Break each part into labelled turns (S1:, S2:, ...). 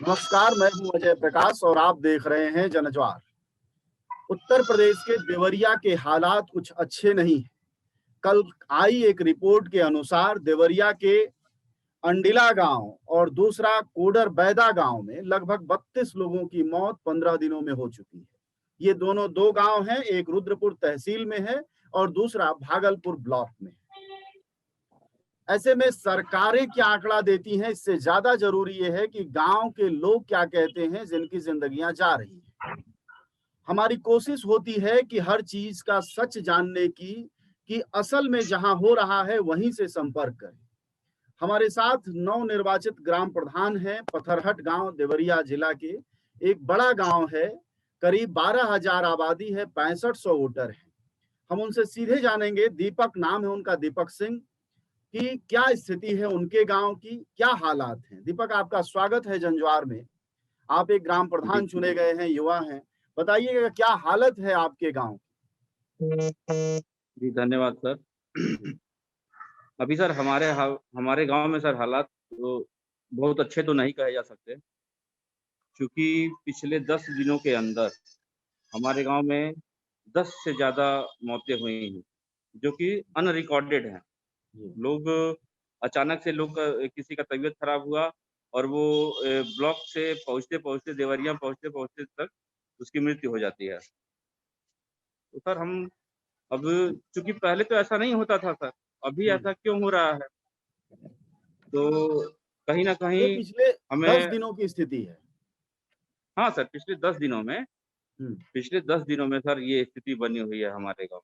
S1: नमस्कार, मैं हूं अजय प्रकाश और आप देख रहे हैं जनज्वार। उत्तर प्रदेश के देवरिया के हालात कुछ अच्छे नहीं हैं। कल आई एक रिपोर्ट के अनुसार देवरिया के अंडिला गांव और दूसरा कोडर बैदा गांव में लगभग 32 लोगों की मौत 15 दिनों में हो चुकी है। ये दोनों दो गांव हैं, एक रुद्रपुर तहसील में है और दूसरा भागलपुर ब्लॉक में। ऐसे में सरकारें क्या आंकड़ा देती हैं, इससे ज्यादा जरूरी ये है कि गांव के लोग क्या कहते हैं जिनकी जिंदगियां जा रही हैं। हमारी कोशिश होती है कि हर चीज का सच जानने की, कि असल में जहां हो रहा है वहीं से संपर्क करें। हमारे साथ नवनिर्वाचित ग्राम प्रधान हैं पत्थरहट गांव देवरिया जिला के। एक बड़ा गांव है, करीब 12,000 आबादी है, 6500 वोटर हैं। हम उनसे सीधे जानेंगे, दीपक नाम है उनका, दीपक सिंह, कि क्या स्थिति है उनके गांव की, क्या हालात हैं। दीपक, आपका स्वागत है जनज्वार में। आप एक ग्राम
S2: जी
S1: प्रधान चुने गए हैं, युवा हैं, बताइएगा क्या हालत है आपके गांव की।
S2: जी, धन्यवाद सर।
S1: जी।
S2: अभी सर हमारे गांव में सर हालात तो बहुत अच्छे तो नहीं कहे जा सकते, क्योंकि पिछले 10 दिनों के अंदर हमारे गांव में 10 से ज़्यादा मौतें हुई हैं, जो कि अनरिकॉर्डेड हैं।
S1: जी।
S2: लोग अचानक से किसी का तबीयत खराब हुआ और वो ब्लॉक से पहुँचते-पहुँचते देवरिया पहुँचते-पहुँचते तक उसकी मृत्यु हो जाती है। तो सर हम अब चूँकि पहले तो ऐसा नहीं होता था सर, अभी
S1: हम्म।
S2: ऐसा क्यों हो रहा है? तो कहीं न
S1: ये
S2: कहीं
S1: पिछले 10
S2: हमें
S1: दिनों की स्थिति है।
S2: हाँ सर,
S1: हम्म।
S2: पिछले 10 दिनों में सर ये स्थिति बनी हुई है हमारे गाँव।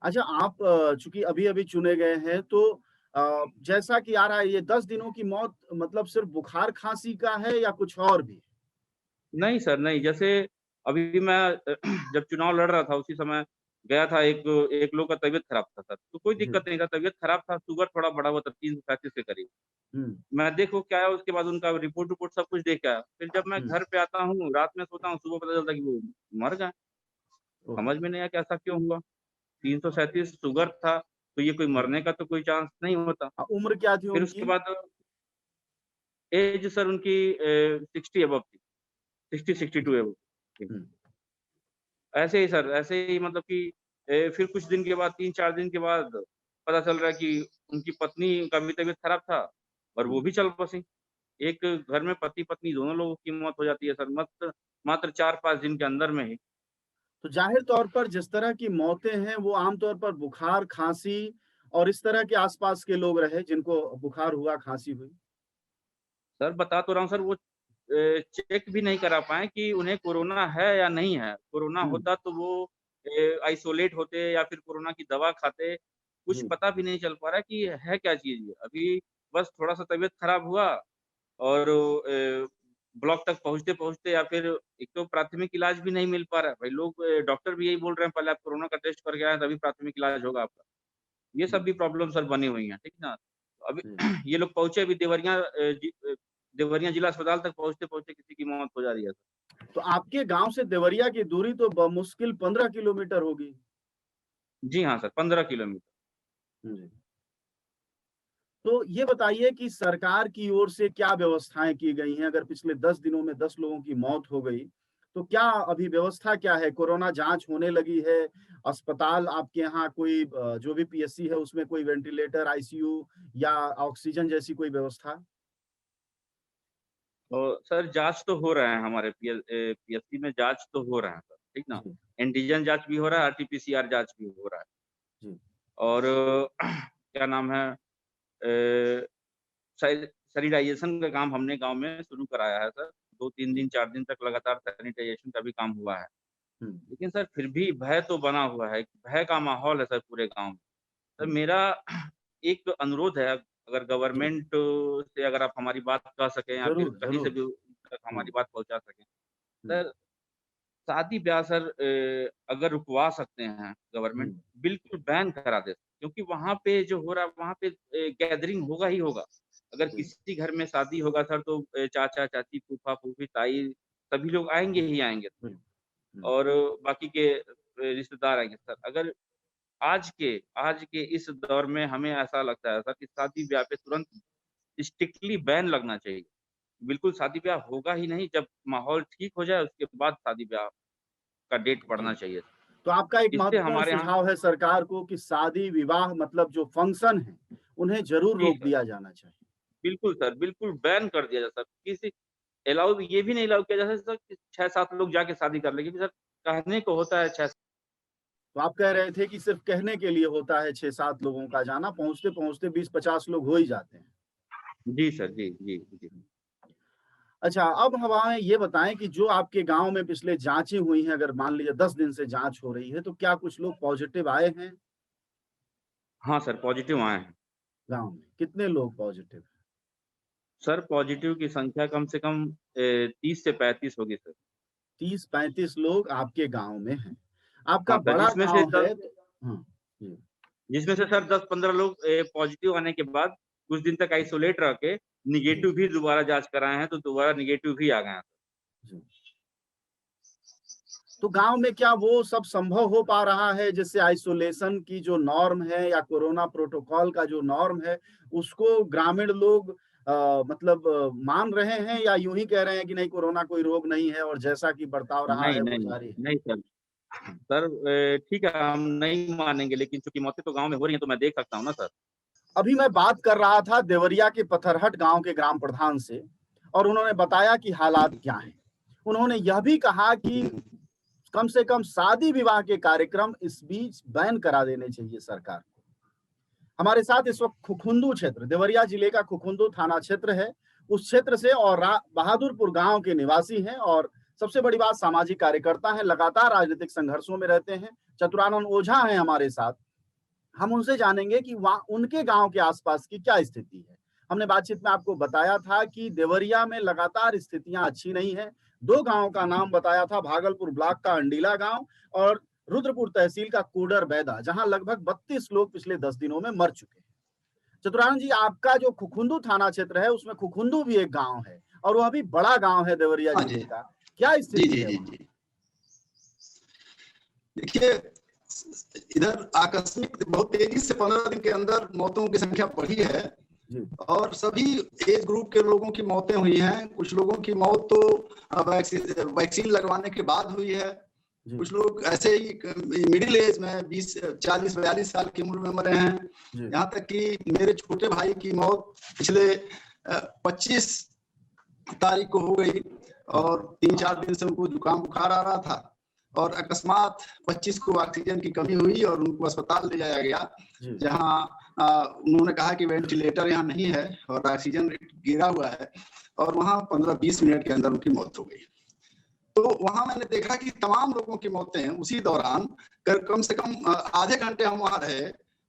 S1: अच्छा, आप चूंकि अभी अभी चुने गए हैं तो जैसा कि आ रहा है, ये 10 दिनों की मौत मतलब सिर्फ बुखार खांसी का है या कुछ और भी?
S2: नहीं सर, नहीं, जैसे अभी मैं जब चुनाव लड़ रहा था उसी समय गया था, एक एक लोग का तबीयत खराब था सर, तो कोई
S1: जी।
S2: दिक्कत नहीं था, तबीयत खराब था, शुगर थोड़ा बढ़ा हुआ था 335 के करीब।
S1: हम्म।
S2: मैं देख वो के आया, उसके बाद उनका रिपोर्ट सब कुछ देख के आया। फिर जब मैं
S1: हम्म।
S2: घर पे आता हूँ, रात में सोता हूँ, सुबह पता चलता है कि वो मर गए।
S1: ओहो।
S2: समझ में नहीं आया कि ऐसा क्यों हुआ? 337 शुगर था, तो ये कोई
S1: हम्म।
S2: मरने का तो कोई चांस नहीं होता।
S1: उम्र क्या थी
S2: फिर उसके
S1: उनकी?
S2: बाद एज सर उनकी 60 अबव थी, 60-62 अबव थी।
S1: हम्म।
S2: ऐसे ही सर, ऐसे ही मतलब कि फिर कुछ दिन के बाद 3-4 दिन के बाद पता चल रहा है कि उनकी पत्नी का भी तबीयत खराब था और वो
S1: हम्म।
S2: भी चल बसी। एक घर में पति-पत्नी दोनों लोगों की मौत हो जाती है सर, मात्र 4-5 दिन के अंदर में ही।
S1: तो जाहिर तौर पर जिस तरह की मौतें हैं वो आमतौर पर बुखार, खांसी और इस तरह के आसपास के लोग रहे जिनको बुखार हुआ, खांसी हुई।
S2: सर बता तो रहा हूँ सर, वो चेक भी नहीं करा पाए कि उन्हें कोरोना है या नहीं है। कोरोना
S1: हम्म।
S2: होता तो वो आइसोलेट होते या फिर कोरोना की दवा खाते, कुछ
S1: जी।
S2: पता भी नहीं चल पा रहा है कि है क्या चीज़ ये। अभी बस थोड़ा-सा तबीयत खराब हुआ और ब्लॉक तक पहुँचते-पहुँचते या फिर एक तो प्राथमिक इलाज भी नहीं मिल पा रहा है। भाई लोग डॉक्टर भी यही बोल रहे हैं, पहले आप कोरोना का टेस्ट करके आएँ तभी प्राथमिक इलाज होगा आपका। ये सब
S1: हम्म।
S2: भी प्रॉब्लम सर बनी हुई हैं, ठीक ना? अभी
S1: जी।
S2: ये लोग पहुँचे अभी देवरिया जिला अस्पताल तक पहुँचते-पहुँचते किसी की मौत हो जा रही है सर।
S1: तो आपके गांव से देवरिया की दूरी तो मुश्किल 15 किलोमीटर होगी।
S2: जी हाँ सर, 15 किलोमीटर।
S1: जी। तो ये बताइए कि सरकार की ओर से क्या व्यवस्थाएं की गई हैं? अगर पिछले 10 दिनों में 10 लोगों की मौत हो गई, तो क्या अभी व्यवस्था क्या है? कोरोना जांच होने लगी है? अस्पताल आपके यहाँ कोई जो भी पीएससी है उसमें कोई वेंटिलेटर, आईसीयू या ऑक्सीजन जैसी कोई व्यवस्था?
S2: तो सर जाँच तो हो रहा है हमारे पीएचसी में जाँच तो हो रहा है सर, ठीक ना?
S1: जी।
S2: एंटीजन जाँच भी हो रहा है, आरटी-पीसीआर जाँच भी हो रहा है
S1: जी।
S2: और क्या नाम है सै सैनिटाइज़ेशन का काम हमने गाँव में शुरू कराया है सर। 2-3 दिन,
S1: जी।
S2: 4 दिन तक लगातार सैनिटाइज़ेशन का भी काम हुआ है।
S1: हम्म।
S2: लेकिन सर फिर भी भय तो बना हुआ है, भय का माहौल है सर पूरे गाँव में। सर
S1: हम्म।
S2: मेरा एक अनुरोध है, अगर
S1: जी।
S2: गवर्नमेंट से अगर आप हमारी बात कह सकें या फिर
S1: जरूर
S2: कहीं से
S1: जरूर।
S2: भी तक हमारी
S1: हम्म।
S2: बात पहुँचा सकें।
S1: हम्म।
S2: सर शादी-ब्याह सर अगर रुकवा सकते हैं गवर्नमेंट,
S1: हम्म।
S2: बिल्कुल बैन करा दें, क्योंकि वहाँ पे जो हो रहा है वहाँ पे गैदरिंग होगा ही होगा। अगर
S1: जी।
S2: किसी घर में शादी होगा सर तो चाचा-चाची, फूफा-फूफी, ताई सभी लोग आएँगे ही आएँगे
S1: हम्म। हम्म।
S2: और बाकी के रिश्तेदार आएँगे सर। अगर आज के इस दौर में हमें ऐसा लगता है सर कि शादी-ब्याह पे तुरंत स्ट्रिक्टली बैन लगना चाहिए। बिल्कुल शादी ब्याह होगा ही नहीं, जब माहौल ठीक हो जाए उसके बाद शादी ब्याह का डेट पड़ना
S1: जी।
S2: चाहिए।
S1: तो आपका एक
S2: इससे
S1: महत्वपूर्ण
S2: हमारे यहाँ
S1: सुझाव है सरकार को कि शादी विवाह मतलब जो फंक्शन है, उन्हें ज़रूर
S2: जी
S1: रोक
S2: सर,
S1: दिया जाना चाहिए।
S2: बिल्कुल सर, बिल्कुल बैन कर दिया जाए सर। किसी अलाउ ये भी नहीं अलाउ किया जा सकता कि 6-7 लोग जाके शादी कर लें, क्योंकि सर कहने को होता है 6।
S1: तो आप कह रहे थे कि सिर्फ़ कहने के लिए होता है 6-7 लोगों का जाना, पहुँचते-पहुँचते 20-50 लोग हो ही जाते हैं।
S2: जी सर, जी, जी, जी।
S1: अच्छा, अब हम हमें ये बताएँ कि जो आपके गाँव में पिछले जाँचें हुई हैं, अगर मान लीजिए 10 दिन से जाँच हो रही है, तो क्या कुछ लोग पॉज़िटिव आए हैं
S2: हाँ सर, पॉज़िटिव आए हैं।
S1: गाँव में? कितने लोग पॉज़िटिव हैं?
S2: सर पॉज़िटिव की संख्या कम से कम 30 से 35 होगी सर।
S1: 30-35 लोग आपके गाँव में हैं। आपका
S2: हाँ सर,
S1: बड़ा गाँव है तो हाँ, जी।
S2: जिसमें से सर 10-15 लोग पॉज़िटिव आने के बाद कुछ दिन तक आइसोलेट रह के
S1: जी,
S2: नेगेटिव भी दोबारा जाँच कराए हैं, तो दोबारा नेगेटिव भी आ गए हैं।
S1: जी। तो गाँव में क्या वो सब संभव हो पा रहा है जिससे आइसोलेशन की जो नॉर्म है या कोरोना प्रोटोकॉल का जो नॉर्म है, उसको ग्रामीण लोग मतलब मान रहे हैं या यूँ ही कह रहे हैं कि नहीं कोरोना कोई रोग नहीं है और जैसा कि बर्ताव रहा
S2: नहीं,
S1: है वो
S2: नहीं,
S1: जारी है?
S2: नहीं सर। सर ठीक है, हम नहीं मानेंगे, लेकिन चूँकि मौतें तो गाँव में हो रही हैं, तो मैं देख सकता हूँ ना सर।
S1: अभी मैं बात कर रहा था देवरिया के पथरहट गाँव के ग्राम प्रधान से और उन्होंने बताया कि हालात क्या हैं। उन्होंने यह भी कहा कि कम से कम शादी-विवाह के कार्यक्रम इस बीच बैन करा देने चाहिए सरकार को। हमारे साथ इस वक़्त खुखुंदू क्षेत्र, देवरिया जिले का खुखुंदू थाना क्षेत्र है। उस क्षेत्र से और बहादुरपुर गाँव के निवासी हैं और सबसे बड़ी बात सामाजिक कार्यकर्ता हैं, लगातार राजनीतिक संघर्षों में रहते हैं। चतुरानंद ओझा हैं हमारे साथ। हम उनसे जानेंगे कि वहाँ उनके गाँव के आस-पास की क्या स्थिति है। हमने बातचीत में आपको बताया था कि देवरिया में लगातार स्थितियाँ अच्छी नहीं हैं। 2 गाँव का नाम बताया था, भागलपुर ब्लॉक का अंडीला गाँव और रुद्रपुर तहसील का कोडर बैदा, जहाँ लगभग 32 लोग पिछले 10 दिनों में मर चुके हैं। चतुरानंद जी, आपका जो खुखुंदू थाना क्षेत्र है, उसमें खुखुंदू भी एक गाँव है और वह भी बड़ा गाँव है देवरिया
S3: हाँ
S1: जिले
S3: जी।
S1: का। क्या
S3: जी,
S1: स्थिति
S3: जी,
S1: है
S3: जी,
S1: वहाँ?
S3: जी। देखिए, इधर आकस्मिक बहुत तेजी से 15 दिन के अंदर मौतों की संख्या बढ़ी है
S1: जी,
S3: और सभी एज ग्रुप के लोगों की मौतें हुई हैं। कुछ लोगों की मौत तो वैक्सीन लगवाने के बाद हुई है।
S1: जी,
S3: कुछ लोग ऐसे ही मिडिल एज में 20, 40, 42 साल की उम्र में मरे हैं।
S1: जी,
S3: यहाँ तक कि मेरे छोटे भाई की मौत पिछले 25 तारीख को हो गई और 3-4 दिन से उनको जुकाम बुखार आ रहा था और अकस्मात 25 को ऑक्सीजन की कमी हुई और उनको अस्पताल ले जाया गया,
S1: जी,
S3: जहां उन्होंने कहा कि वेंटिलेटर यहाँ नहीं है और ऑक्सीजन गिरा हुआ है और वहां 15-20 मिनट के अंदर उनकी मौत हो गई। तो वहां मैंने देखा कि तमाम लोगों की मौतें उसी दौरान कम से कम आधे घंटे हम वहां रहे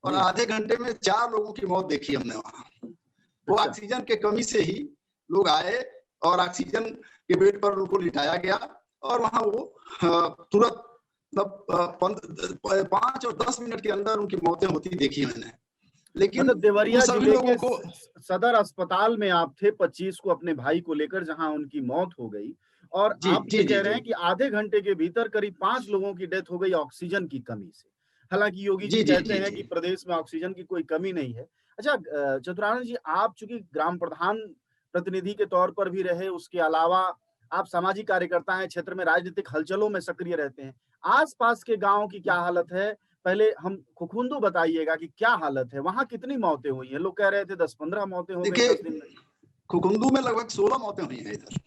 S3: और
S1: जी।
S3: आधे घंटे में 4 लोगों की मौत देखी हमने वहां। वो
S1: अच्छा,
S3: ऑक्सीजन के कमी से ही लोग आए और ऑक्सीजन के बेड पर उनको लिटाया गया और वहां वो तुरंत मतलब 5 और 10 मिनट के अंदर उनकी मौतें होती देखी मैंने। लेकिन
S1: मतलब
S3: उन
S1: देवरिया
S3: सभी
S1: जिले
S3: लोगों
S1: के
S3: को
S1: सदर अस्पताल में आप थे 25 को अपने भाई को लेकर जहां उनकी मौत हो गई और
S3: जी,
S1: आप
S3: जी,
S1: ये
S3: जी,
S1: कह रहे
S3: जी,
S1: हैं कि आधे घंटे के भीतर करीब 5 लोगों की डेथ हो गई ऑक्सीजन की कमी से। हालांकि योगी जी
S3: जी, जी,
S1: कहते
S3: जी,
S1: हैं
S3: जी।
S1: कि प्रदेश में ऑक्सीजन की कोई कमी नहीं है। अच्छा, चतुरानंद जी, आप चूंकि ग्राम प्रधान प्रतिनिधि के तौर पर भी रहे, उसके अलावा आप सामाजिक कार्यकर्ता हैं, क्षेत्र में राजनीतिक हलचलों में सक्रिय रहते हैं। आस-पास के गाँव की क्या हालत है? पहले हम खुखुंदू बताइएगा कि क्या हालत है? वहाँ कितनी मौतें हुई हैं? लोग कह रहे थे 10-15 मौतें हो गई
S3: देखिए,
S1: 10 दिन में।
S3: खुकुंदू में लगभग 16 मौतें हुई हैं इधर।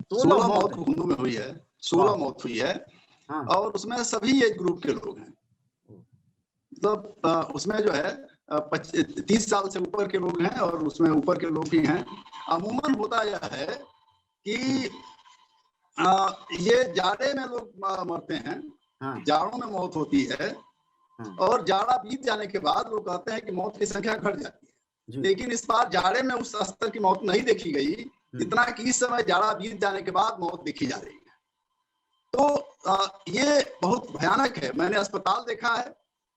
S1: 16
S3: 16
S1: मौत
S3: मौत
S1: है।
S3: खुकुंदू में हुई है।
S1: वाह!
S3: 16 मौत हुई है
S1: हाँ।
S3: और उसमें सभी एज ग्रुप के लोग हैं। मतलब उसमें जो है 30 साल से ऊपर के लोग हैं और उसमें ऊपर के लोग भी हैं। अमूमन होता यह है कि ये जाड़े में लोग मरते हैं,
S1: हाँ,
S3: जाड़ों में मौत होती है
S1: हाँ।
S3: और जाड़ा बीत जाने के बाद लोग कहते हैं कि मौत की संख्या घट जाती है।
S1: जी।
S3: लेकिन इस बार जाड़े में उस स्तर की मौत नहीं देखी गई, जितना कि इस समय जाड़ा बीत जाने के बाद मौत देखी जा रही है। तो ये बहुत भयानक है। मैंने अस्पताल देखा है,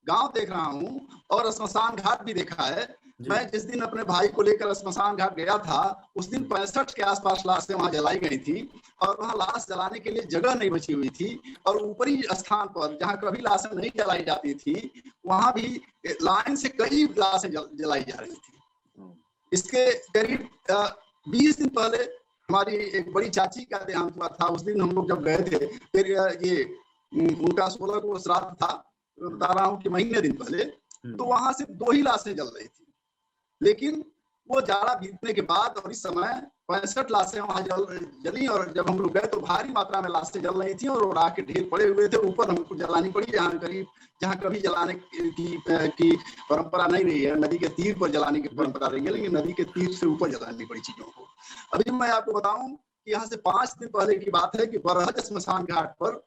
S3: गांव देख रहा हूं और श्मशान घाट भी देखा है।
S1: जी।
S3: मैं जिस दिन अपने भाई को लेकर श्मशान घाट गया था, उस दिन 65 के आसपास लाशें वहां जलाई गई थी और वहां लाश जलाने के लिए जगह नहीं बची हुई थी और ऊपरी स्थान पर जहां कभी लाशें नहीं जलाई जाती थी, वहां भी लाइन से कई लाशें जलाई जा रही थी। इसके करीब 20 दिन पहले हमारी एक बड़ी चाची का देहांत हुआ था। उस दिन हम लोग जब गए थे, फिर ये उनका 16 को श्राद्ध था, बता रहा हूँ कि महीने दिन पहले, तो वहां से 2 ही लाशें जल रही थी। लेकिन वो जाड़ा बीतने के बाद और इस समय 65 लाशें वहां जली, और जब हम लोग गए तो भारी मात्रा में लाशें जल रही थी और राख के ढेर पड़े हुए थे। ऊपर हमको जलानी पड़ी, जहाँ कभी जलाने की परंपरा नहीं रही है, नदी के तीर पर जलाने की परंपरा रही है, लेकिन नदी के तीर से ऊपर जलानी पड़ी चीजों को। अभी मैं आपको बताऊं कि यहाँ से 5 दिन पहले की बात है कि बरहज स्मशान घाट पर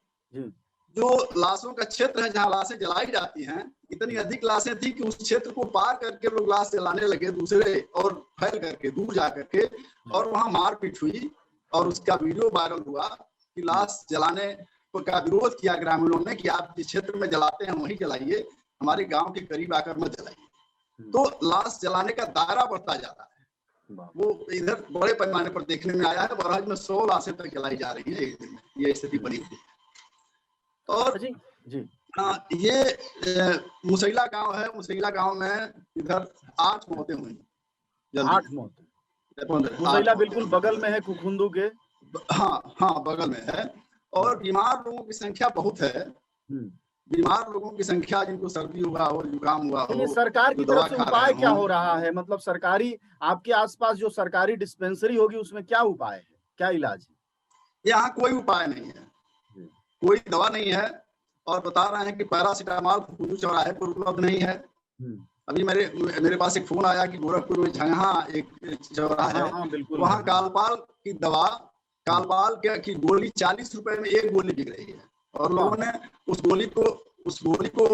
S3: जो लाशों का क्षेत्र है जहाँ लाशें जलाई जाती हैं, इतनी अधिक लाशें थी कि उस क्षेत्र को पार करके लोग लाश जलाने लगे दूसरे, और फैल करके दूर जा करके, और वहां मारपीट हुई और उसका वीडियो वायरल हुआ कि लाश जलाने का विरोध किया ग्रामीणों ने कि आप जिस क्षेत्र में जलाते हैं वहीं जलाइए, हमारे गांव के करीब आकर मत जलाइए। तो लाश जलाने का दायरा बढ़ता जा रहा है। वो इधर बड़े पैमाने पर देखने में आया है। बरहज में 100 लाशें तक जलाई जा रही है एक दिन में, ये स्थिति बनी हुई है। और ये मुसैला गांव है। मुसैला गांव में इधर 8 मौतें हुई।
S1: 8 मौतें। मुसैला बिल्कुल बगल में है कुखुंदू के।
S3: हाँ बगल में है। और बीमार लोगों की संख्या बहुत है। बीमार लोगों की संख्या, जिनको सर्दी हुआ हो, जुकाम हुआ हो।
S1: सरकार की तरफ से उपाय क्या हो रहा है? मतलब सरकारी, आपके आसपास जो सरकारी डिस्पेंसरी होगी उसमें क्या उपाय है, क्या इलाज है?
S3: यहाँ कोई उपाय नहीं है, कोई दवा नहीं है। और बता रहे हैं कि पैरासीटामॉल कुल्लू चौराहे पर उपलब्ध नहीं है। अभी मेरे पास एक फोन आया कि गोरखपुर में जहाँ एक चौराहा है, वहाँ कालपाल की दवा, कालपाल की गोली 40 रुपए में एक गोली बिक रही है। और लोगों ने उस गोली को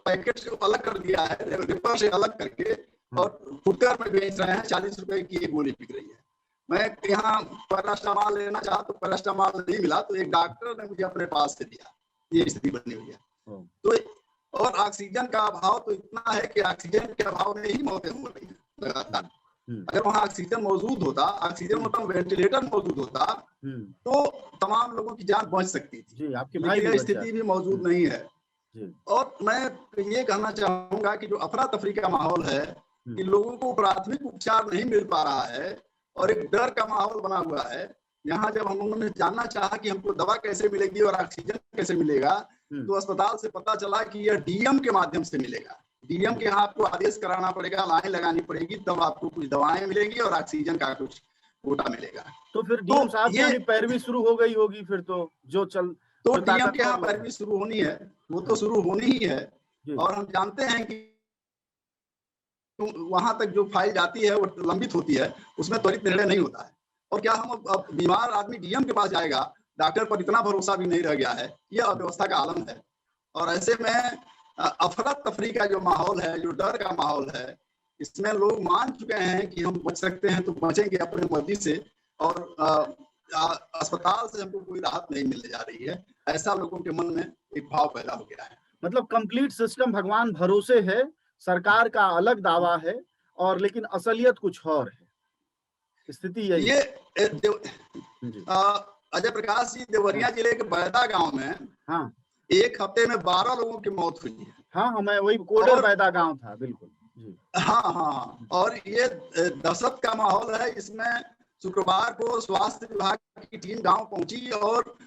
S3: पैकेट से अलग कर दिया है, रिपर से अलग करके, और फुटकर में बेच रहे हैं। 40 रुपए की एक गोली बिक रही है। मैं यहाँ पैरासीटामॉल लेना चाहा तो पैरासीटामॉल नहीं मिला, तो एक डॉक्टर ने मुझे अपने पास से दिया। ये स्थिति बनी हुई है। तो और ऑक्सीजन का अभाव तो इतना है कि ऑक्सीजन के अभाव में ही मौतें हो रही हैं लगातार। अगर वहाँ ऑक्सीजन मौजूद होता, ऑक्सीजन मतलब वेंटिलेटर मौजूद होता, तो तमाम लोगों की जान बच सकती थी। लेकिन यह स्थिति भी मौजूद नहीं है। और मैं ये कहना चाहूंगा कि जो अफरा तफरी का माहौल है, कि लोगों को प्राथमिक उपचार नहीं मिल पा रहा है और एक डर का माहौल बना हुआ है। यहाँ जब हम लोगों ने जानना चाहा कि हमको दवा कैसे मिलेगी और ऑक्सीजन कैसे मिलेगा, तो अस्पताल से पता चला कि यह डीएम के माध्यम से मिलेगा। डीएम के यहाँ आपको आदेश कराना पड़ेगा, लाइन लगानी पड़ेगी, तब आपको कुछ दवाएं मिलेंगी और ऑक्सीजन का कुछ कोटा मिलेगा।
S1: तो फिर डीएम साहब की पैरवी शुरू हो गई होगी फिर तो
S3: डीएम के यहाँ पैरवी शुरू होनी है, वो तो शुरू होनी ही है। और हम जानते हैं कि वहां तक जो फाइल जाती है वो लंबित होती है, उसमें त्वरित निर्णय नहीं होता है। और क्या हम अब बीमार आदमी डीएम के पास जाएगा, डॉक्टर पर इतना भरोसा भी नहीं रह गया है। यह अव्यवस्था का आलम है। और ऐसे में अफरा तफरी का जो माहौल है, जो डर का माहौल है, इसमें लोग मान चुके हैं कि हम बच सकते हैं तो बचेंगे अपने मर्जी से, और अस्पताल से हमको कोई राहत नहीं मिलने जा रही है। ऐसा लोगों के मन में एक भाव पैदा हो गया है।
S1: मतलब कंप्लीट सिस्टम भगवान भरोसे है, सरकार का अलग दावा है, और लेकिन असलियत कुछ और है। स्थिति यही
S3: ये अजय प्रकाश जी, देवरिया जिले के बैदा गांव में एक हफ्ते में 12 लोगों की मौत हुई है।
S1: हाँ, मैं वही कोडर बैदा गांव था, बिल्कुल जी।
S3: हाँ, और ये दहशत का माहौल है। इसमें शुक्रवार को स्वास्थ्य विभाग की टीम गांव पहुंची और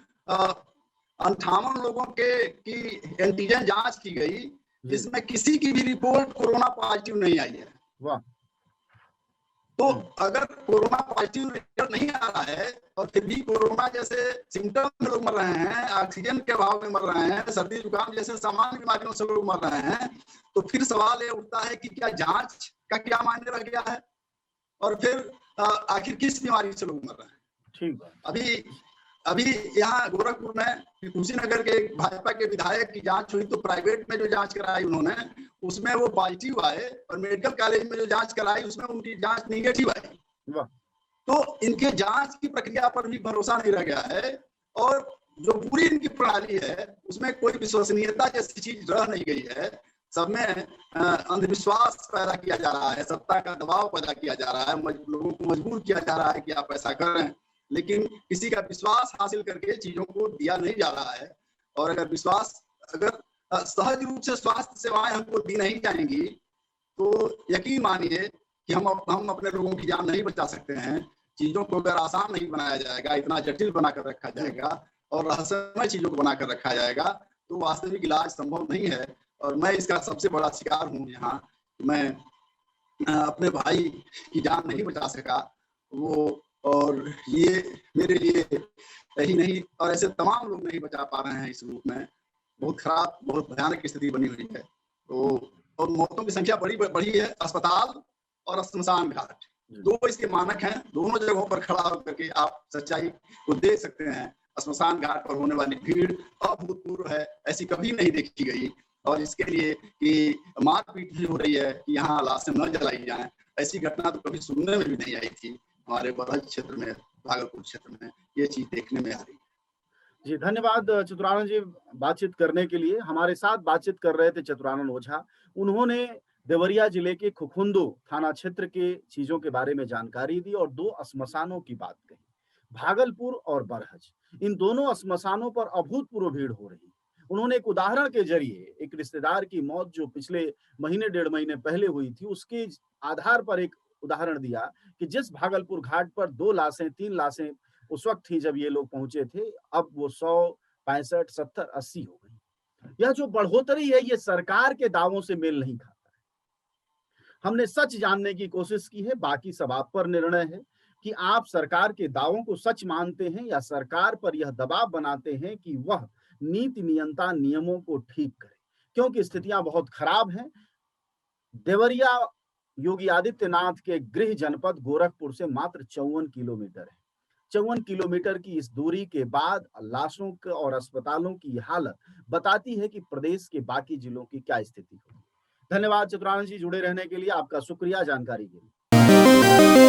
S3: 58 लोगों की एंटीजन जांच की गई, जिसमें किसी की भी रिपोर्ट कोरोना पॉजिटिव नहीं आई है।
S1: वाह।
S3: तो अगर कोरोना पॉजिटिव रिजल्ट नहीं आ रहा है और फिर भी कोरोना जैसे सिम्टम में लोग मर रहे हैं, ऑक्सीजन के अभाव में मर रहे हैं, सर्दी जुकाम जैसे सामान्य बीमारियों से लोग मर रहे हैं, तो फिर सवाल ये उठता है कि क्या जांच का क्या मायने रह गया है, और फिर आखिर किस बीमारी से लोग मर रहे हैं। ठीक। अभी यहाँ गोरखपुर में कुशीनगर के भाजपा के विधायक की जांच हुई, तो प्राइवेट में जो जांच कराई उन्होंने, उसमें वो पॉजिटिव आए, और मेडिकल कॉलेज में जो जांच कराई उसमें उनकी जांच निगेटिव आई। तो इनके जांच की प्रक्रिया पर भी भरोसा नहीं रह गया है, और जो पूरी इनकी प्रणाली है उसमें कोई विश्वसनीयता जैसी चीज रह नहीं गई है। सब में अंधविश्वास पैदा किया जा रहा है, सत्ता का दबाव पैदा किया जा रहा है, लोगों को मजबूर किया जा रहा है कि आप ऐसा कर रहे हैं, लेकिन किसी का विश्वास हासिल करके चीजों को दिया नहीं जा रहा है। और अगर सहज रूप से स्वास्थ्य सेवाएं हमको दी नहीं जाएंगी, तो यकीन मानिए कि हम अपने लोगों की जान नहीं बचा सकते हैं। चीजों को अगर आसान नहीं बनाया जाएगा, इतना जटिल बनाकर रखा जाएगा और रहस्यमय चीजों को बनाकर रखा जाएगा, तो वास्तविक इलाज संभव नहीं है। और मैं इसका सबसे बड़ा शिकार हूँ यहाँ। मैं अपने भाई की जान नहीं बचा सका वो, और ये मेरे लिए ही नहीं और ऐसे तमाम लोग नहीं बचा पा रहे हैं इस रूप में। बहुत खराब, बहुत भयानक स्थिति बनी हुई है। तो और मौतों की संख्या बढ़ी है। अस्पताल और श्मशान घाट, दो इसके मानक हैं। दोनों जगहों पर खड़ा होकर के आप सच्चाई को देख सकते हैं। श्मशान घाट पर होने वाली भीड़ अभूतपूर्व है, ऐसी कभी नहीं देखी गई। और इसके लिए कि मारपीट भी हो रही है कि यहाँ लाशें न जलाई जाएं, ऐसी घटना तो कभी सुनने में भी नहीं आई थी। हमारे बरहज क्षेत्र में, भागलपुर क्षेत्र में ये चीज देखने में आ रही है।
S1: जी धन्यवाद चतुरानंद जी बातचीत करने के लिए। हमारे साथ बातचीत कर रहे थे चतुरानंद ओझा। उन्होंने देवरिया जिले के खुखुंदू थाना क्षेत्र के चीजों के बारे में जानकारी दी और 2 श्मशानों की बात कही, भागलपुर और बरहज। इन दोनों श्मशानों पर अभूतपूर्व भीड़ हो रही है। उन्होंने एक उदाहरण के जरिए एक रिश्तेदार की मौत जो पिछले महीने 1.5 महीने पहले हुई थी, उसके आधार पर एक उदाहरण दिया कि जिस भागलपुर घाट पर 2 लाशें 3 लाशें उस वक्त थी जब ये लोग पहुंचे थे, अब वो 100, 65, 70, 80 हो गई। यह जो बढ़ोतरी है ये सरकार के दावों से मेल नहीं खाता है। हमने सच जानने की कोशिश की है, बाकी सब आप पर निर्णय है कि आप सरकार के दावों को सच मानते हैं या सरकार पर यह दबाव बनाते हैं कि वह नीति नियंता नियमों को ठीक करे, क्योंकि स्थितियां बहुत खराब हैं। देवरिया योगी आदित्यनाथ के गृह जनपद गोरखपुर से मात्र 54 किलोमीटर है। 54 किलोमीटर की इस दूरी के बाद लाशों और अस्पतालों की हालत बताती है कि प्रदेश के बाकी जिलों की क्या स्थिति होगी। धन्यवाद चतुरानंद जी, जुड़े रहने के लिए आपका शुक्रिया जानकारी के लिए।